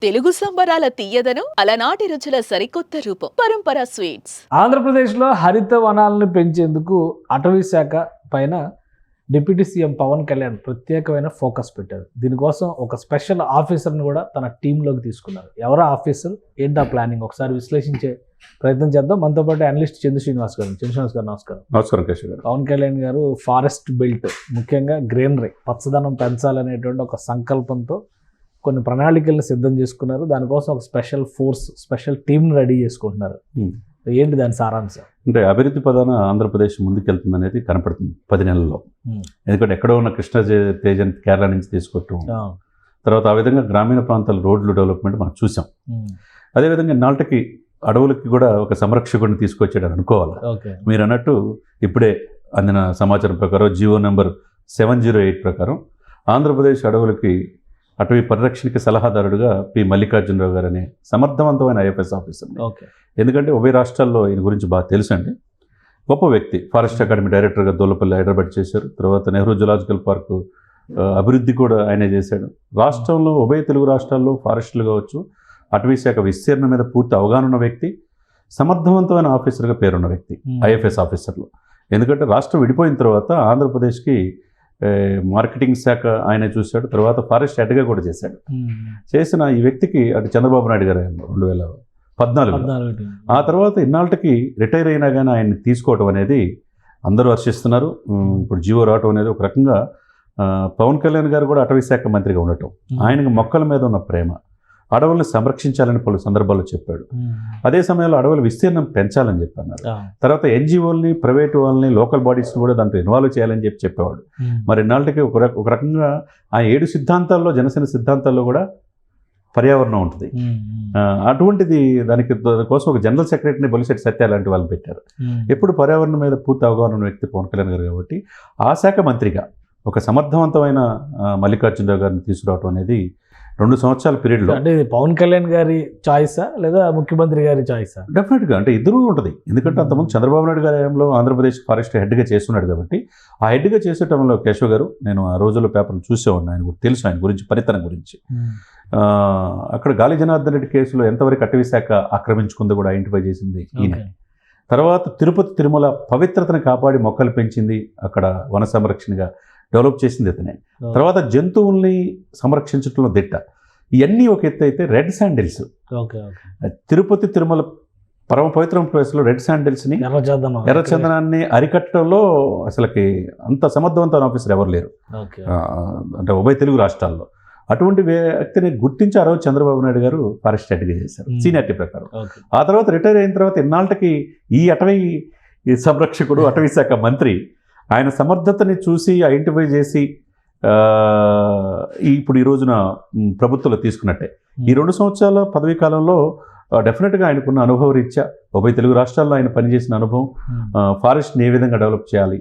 తెలుగు సంబరాల తీయదనం అలనాటి రుచుల సరికొత్త రూపం పరంపర స్వీట్స్. ఆంధ్రప్రదేశ్లో హరిత వనాలను పెంచేందుకు అటవీ శాఖ పైన డిప్యూటీ సీఎం పవన్ కళ్యాణ్ ప్రత్యేకమైన ఫోకస్ పెట్టారు. దీనికోసం ఒక స్పెషల్ ఆఫీసర్ని కూడా తన టీంలోకి తీసుకున్నారు. ఎవరా ఆఫీసర్, ఏంటా ప్లానింగ్, ఒకసారి విశ్లేషించే ప్రయత్నం చేద్దాం. మనతో పాటు అనలిస్ట్ చందు శ్రీనివాస్ గారు. నమస్కారం. నమస్కారం కేశవ్ గారు. పవన్ కళ్యాణ్ గారు ఫారెస్ట్ బెల్ట్, ముఖ్యంగా గ్రీనరీ, పచ్చదనం పెంచాలనేటువంటి ఒక సంకల్పంతో కొన్ని ప్రణాళికలను సిద్ధం చేసుకున్నారు. దానికోసం ఒక స్పెషల్ ఫోర్స్, స్పెషల్ టీంని రెడీ చేసుకుంటున్నారు. ఏంటి దాని సారాంశం? అంటే అభివృద్ధి పదాన ఆంధ్రప్రదేశ్ ముందుకెళ్తుంది అనేది కనపడుతుంది 10 నెలల్లో. ఎందుకంటే ఎక్కడో ఉన్న కృష్ణా తేజన్ కేరళ నుంచి తీసుకొట్టడం, తర్వాత ఆ విధంగా గ్రామీణ ప్రాంతాల రోడ్లు డెవలప్మెంట్ మనం చూసాం. అదేవిధంగా నాటికి అడవులకి కూడా ఒక సంరక్షకుడిని తీసుకొచ్చాడని అనుకోవాలి. మీరు అన్నట్టు ఇప్పుడే అందిన సమాచారం ప్రకారం జీవో నెంబర్ 708 ప్రకారం ఆంధ్రప్రదేశ్ అడవులకి అటవీ పరిరక్షణకి సలహాదారుడుగా పి మల్లికార్జునరావు గారు అనే సమర్థవంతమైన ఐఎఫ్ఎస్ ఆఫీసర్. ఎందుకంటే ఉభయ రాష్ట్రాల్లో ఈయన గురించి బాగా తెలుసు అండి. గొప్ప వ్యక్తి. ఫారెస్ట్ అకాడమీ డైరెక్టర్గా దొల్లపల్లి హైదరాబాద్ చేశారు. తర్వాత నెహ్రూ జులాజికల్ పార్కు అభివృద్ధి కూడా ఆయనే చేశాడు. రాష్ట్రంలో ఉభయ తెలుగు రాష్ట్రాల్లో ఫారెస్టులు కావచ్చు, అటవీ శాఖ విస్తీర్ణం మీద పూర్తి అవగాహన ఉన్న వ్యక్తి, సమర్థవంతమైన ఆఫీసర్గా పేరున్న వ్యక్తి ఐఎఫ్ఎస్ ఆఫీసర్లు. ఎందుకంటే రాష్ట్రం విడిపోయిన తర్వాత ఆంధ్రప్రదేశ్కి మార్కెటింగ్ శాఖ ఆయన చూశాడు. తర్వాత ఫారెస్ట్ హెడ్గా కూడా చేశాడు. చేసిన ఈ వ్యక్తికి అటు చంద్రబాబు నాయుడు గారు 2014 ఆ తర్వాత ఇన్నాళ్ళకి రిటైర్ అయినా కానీ ఆయన్ని తీసుకోవటం అనేది అందరూ హర్షిస్తున్నారు. ఇప్పుడు జీవో రావటం అనేది ఒక రకంగా పవన్ కళ్యాణ్ గారు కూడా అటవీ శాఖ మంత్రిగా ఉండటం, ఆయనకు మొక్కల మీద ఉన్న ప్రేమ, అడవుల్ని సంరక్షించాలని పలు సందర్భాల్లో చెప్పాడు. అదే సమయంలో అడవుల విస్తీర్ణం పెంచాలని చెప్పన్నారు. తర్వాత ఎన్జిఓల్ని, ప్రైవేట్ వాళ్ళని, లోకల్ బాడీస్ని కూడా దాంట్లో ఇన్వాల్వ్ చేయాలని చెప్పేవాడు. మరి ఇన్నాళ్ళకి ఒక రకంగా ఆ 7 సిద్ధాంతాల్లో, జనసేన సిద్ధాంతాల్లో కూడా పర్యావరణం ఉంటుంది. అటువంటిది దానికోసం ఒక జనరల్ సెక్రటరీని బొలిశెట్టి సత్య లాంటి వాళ్ళు పెట్టారు. ఎప్పుడు పర్యావరణం మీద పూర్తి అవగాహన ఉన్న వ్యక్తి పవన్ కళ్యాణ్ గారు కాబట్టి ఆ శాఖ మంత్రిగా ఒక సమర్థవంతమైన మల్లికార్జునరావు గారిని తీసుకురావడం అనేది 2 సంవత్సరాల పీరియడ్లో. అంటే పవన్ కళ్యాణ్ గారి చాయిసా లేదా ముఖ్యమంత్రి గారి చాయిసా? డెఫినెట్గా అంటే ఇద్దరూ ఉంటుంది. ఎందుకంటే అంతకుముందు చంద్రబాబు నాయుడు గారి హయాంలో ఆంధ్రప్రదేశ్ ఫారెస్ట్ హెడ్గా చేస్తున్నాడు కాబట్టి ఆ హెడ్గా చేసేటంలో కేశవ్ గారు, నేను ఆ రోజుల్లో పేపర్లు చూసేవాడిని. ఆయన కూడా తెలుసు ఆయన గురించి, పనితనం గురించి. అక్కడ గాలి జనార్దన్ రెడ్డి కేసులో ఎంతవరకు అటవీ శాఖ ఆక్రమించుకుందో కూడా ఐడెంటిఫై చేసింది ఈయన. తర్వాత తిరుపతి తిరుమల పవిత్రతను కాపాడి మొక్కలు పెంచింది, అక్కడ వన సంరక్షణగా డెవలప్ చేసింది ఇతనే. తర్వాత జంతువుల్ని సంరక్షించడంలో దిట్ట. ఇవన్నీ ఒక ఎత్తు అయితే రెడ్ శాండిల్స్, తిరుపతి తిరుమల పరమ పవిత్రం ప్లేస్లో రెడ్ శాండిల్స్ని, ఎర్రచందనాన్ని అరికట్టడంలో అసలుకి అంత సమర్థవంతమైన ఆఫీసర్ ఎవరు లేరు అంటే ఉభయ తెలుగు రాష్ట్రాల్లో. అటువంటి వ్యక్తిని గుర్తించి ఆ రోజు చంద్రబాబు నాయుడు గారు ఫారెస్ట్ హెడ్గా చేశారు సీనియారిటీ ప్రకారం. ఆ తర్వాత రిటైర్ అయిన తర్వాత ఇన్నాళ్ళకి ఈ అటవీ సంరక్షకుడు, అటవీ శాఖ మంత్రి ఆయన సమర్థతని చూసి ఐడెంటిఫై చేసి ఇప్పుడు ఈ రోజున ప్రభుత్వంలో తీసుకున్నట్టే. ఈ 2 సంవత్సరాల పదవీ కాలంలో డెఫినెట్గా ఆయనకున్న అనుభవ రీత్యా ఉభయ తెలుగు రాష్ట్రాల్లో ఆయన పనిచేసిన అనుభవం, ఫారెస్ట్ని ఏ విధంగా డెవలప్ చేయాలి,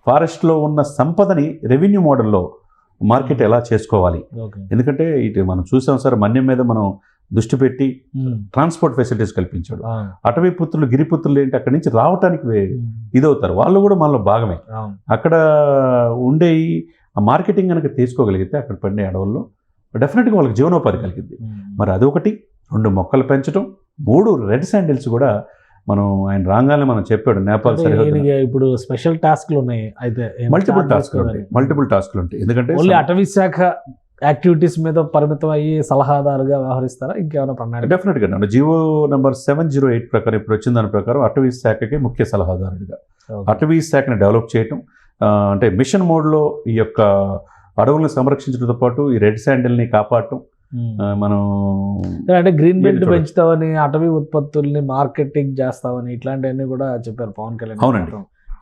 ఫారెస్ట్లో ఉన్న సంపదని రెవెన్యూ మోడల్లో మార్కెట్ ఎలా చేసుకోవాలి. ఎందుకంటే ఇటు మనం చూసాం సార్, మన్యం మీద మనం దృష్టి పెట్టి ట్రాన్స్పోర్ట్ ఫెసిలిటీస్ కల్పించాడు. అటవీ పుత్రులు, గిరిపుత్రులు ఏంటి అక్కడి నుంచి రావటానికి ఇదవుతారు, వాళ్ళు కూడా మనలో భాగమే. అక్కడ ఉండే ఆ మార్కెటింగ్ కనుక తీసుకోగలిగితే అక్కడ పండే అడవుల్లో డెఫినెట్గా వాళ్ళకి జీవనోపాధి కలిగింది. మరి అదొకటి. 2 మొక్కలు పెంచడం, 3 రెడ్ శాండిల్స్ కూడా మనం ఆయన రాగానే మనం చెప్పాడు. నేపాల్ సరిహద్దు ఇప్పుడు స్పెషల్ టాస్క్లు ఉన్నాయి, అయితే మల్టిపుల్ టాస్క్లు ఉంటాయి. ఎందుకంటే అటవీ శాఖ యాక్టివిటీస్ మీద పరిమితం అయ్యి సలహాదారుగా వ్యవహరిస్తారా, ఇంకేమైనా ప్రణాళిక? డెఫినెట్గా అంటే జీవో నెంబర్ 708 ప్రకారం ఇప్పుడు వచ్చిన దాని ప్రకారం అటవీ శాఖకి ముఖ్య సలహాదారుడిగా అటవీ శాఖని డెవలప్ చేయటం, అంటే మిషన్ మోడ్లో ఈ యొక్క అడవులను సంరక్షించడంతో పాటు ఈ రెడ్ శాండిల్ని కాపాడటం. మనం అంటే గ్రీన్ బెల్ట్ పెంచుతామని, అటవీ ఉత్పత్తుల్ని మార్కెటింగ్ చేస్తామని ఇట్లాంటివన్నీ కూడా చెప్పారు పవన్ కళ్యాణ్. అవునండి.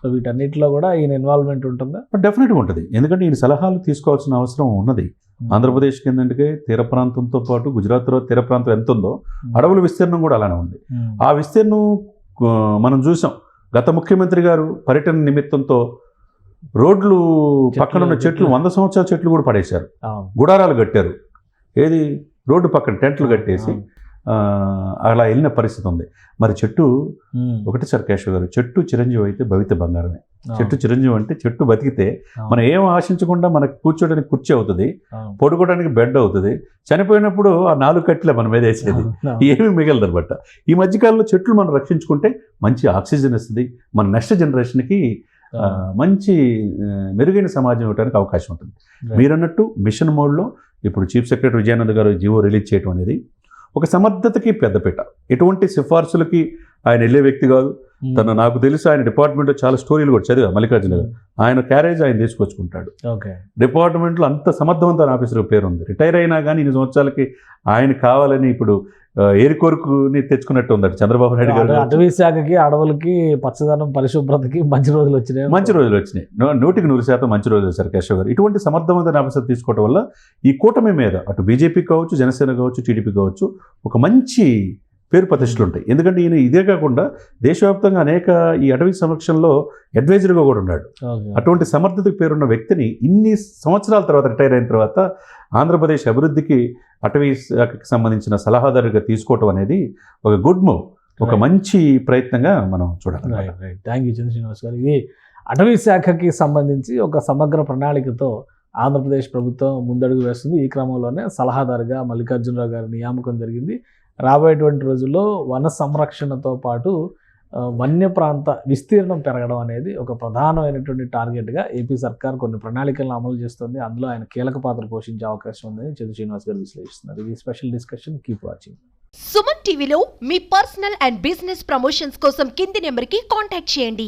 సో వీటన్నిటిలో కూడా ఈయన ఇన్వాల్వ్మెంట్ ఉంటుందా? డెఫినెట్గా ఉంటుంది. ఎందుకంటే ఈయన సలహాలు తీసుకోవాల్సిన అవసరం ఉన్నది. ఆంధ్రప్రదేశ్కి ఏంటంటే తీర ప్రాంతంతో పాటు గుజరాత్లో తీర ప్రాంతం ఎంత ఉందో అడవుల విస్తీర్ణం కూడా అలానే ఉంది. ఆ విస్తీర్ణం మనం చూసాం. గత ముఖ్యమంత్రి గారు పర్యటన నిమిత్తంతో రోడ్లు పక్కన ఉన్న చెట్లు 100 సంవత్సరాల చెట్లు కూడా పడేశారు, గుడారాలు కట్టారు. ఏది రోడ్డు పక్కన టెంట్లు కట్టేసి అలా వెళ్ళిన పరిస్థితి ఉంది. మరి చెట్టు ఒకటి సార్ కేశవ్ గారు, చెట్టు చిరంజీవి అయితే భవిత బంగారమే. చెట్టు చిరంజీవి అంటే చెట్టు బతికితే మనం ఏం ఆశించకుండా మనకు కూర్చోడానికి కుర్చీ అవుతుంది, పడుకోవడానికి బెడ్ అవుతుంది, చనిపోయినప్పుడు ఆ 4 కట్టెలే మన మీద వేసేది, ఏమీ మిగలదు అనమాట. ఈ మధ్యకాలంలో చెట్లు మనం రక్షించుకుంటే మంచి ఆక్సిజన్ ఇస్తుంది, మన నెక్స్ట్ జనరేషన్కి మంచి మెరుగైన సమాజం ఇవ్వడానికి అవకాశం ఉంటుంది. మీరన్నట్టు మిషన్ మోడ్లో ఇప్పుడు చీఫ్ సెక్రటరీ విజయానంద్ గారు జీవో రిలీజ్ చేయడం అనేది ఒక సమర్థతకి పెద్దపీట. ఎటువంటి సిఫార్సులకి ఆయన వెళ్ళే వ్యక్తి కాదు. నాకు తెలిసి ఆయన డిపార్ట్మెంట్లో చాలా స్టోరీలు కూడా చదివా మల్లికార్జున గారు. ఆయన క్యారేజ్ ఆయన తీసుకొచ్చుకుంటాడు. డిపార్ట్మెంట్లో అంత సమర్థవంతమైన ఆఫీసర్ పేరు ఉంది. రిటైర్ అయినా కానీ 2 సంవత్సరాలకి ఆయన కావాలని ఇప్పుడు ఏరి కోరుకుని తెచ్చుకున్నట్టు ఉందట చంద్రబాబు నాయుడు గారు. అటవీ శాఖకి, అడవులకి, పచ్చదనం, పరిశుభ్రతకి మంచి రోజులు వచ్చినాయి. 100% మంచి రోజులు వచ్చారు కేశవ్ గారు. ఇటువంటి సమర్థవంతమైన ఆఫీసర్ తీసుకోవడం వల్ల ఈ కూటమి మీద అటు బీజేపీ కావచ్చు, జనసేన కావచ్చు, టీడీపీ కావచ్చు ఒక మంచి పేరు ప్రతిష్టలు ఉంటాయి. ఎందుకంటే ఈయన ఇదే కాకుండా దేశవ్యాప్తంగా అనేక ఈ అటవీ సంరక్షణలో అడ్వైజర్గా కూడా ఉన్నాడు. అటువంటి సమర్థతకు పేరున్న వ్యక్తిని ఇన్ని సంవత్సరాల తర్వాత రిటైర్ అయిన తర్వాత ఆంధ్రప్రదేశ్ అభివృద్ధికి అటవీ శాఖకి సంబంధించిన సలహాదారుగా తీసుకోవటం అనేది ఒక గుడ్ మూవ్, ఒక మంచి ప్రయత్నంగా మనం చూడాలి. థ్యాంక్ యూ చంద్ర శ్రీనివాస్ గారు. ఇది అటవీ శాఖకి సంబంధించి ఒక సమగ్ర ప్రణాళికతో ఆంధ్రప్రదేశ్ ప్రభుత్వం ముందడుగు వేస్తుంది. ఈ క్రమంలోనే సలహాదారుగా మల్లికార్జునరావు గారి నియామకం జరిగింది. రాబోయేటువంటి రోజుల్లో వన సంరక్షణతో పాటు వన్యప్రాంత విస్తీర్ణం పెరగడం అనేది ఒక ప్రధానమైనటువంటి టార్గెట్గా ఏపీ సర్కార్ కొన్ని ప్రణాళికలను అమలు చేస్తుంది. అందులో ఆయన కీలక పాత్ర పోషించే అవకాశం ఉందని చంద్ర శ్రీనివాస్ గారు విశ్లేషిస్తున్నారు. ఇది special discussion. Keep watching. Suman టీవీలో మీ పర్సనల్ అండ్ బిజినెస్ ప్రమోషన్స్ కోసం కింది నెంబర్కి కాంటాక్ట్ చేయండి.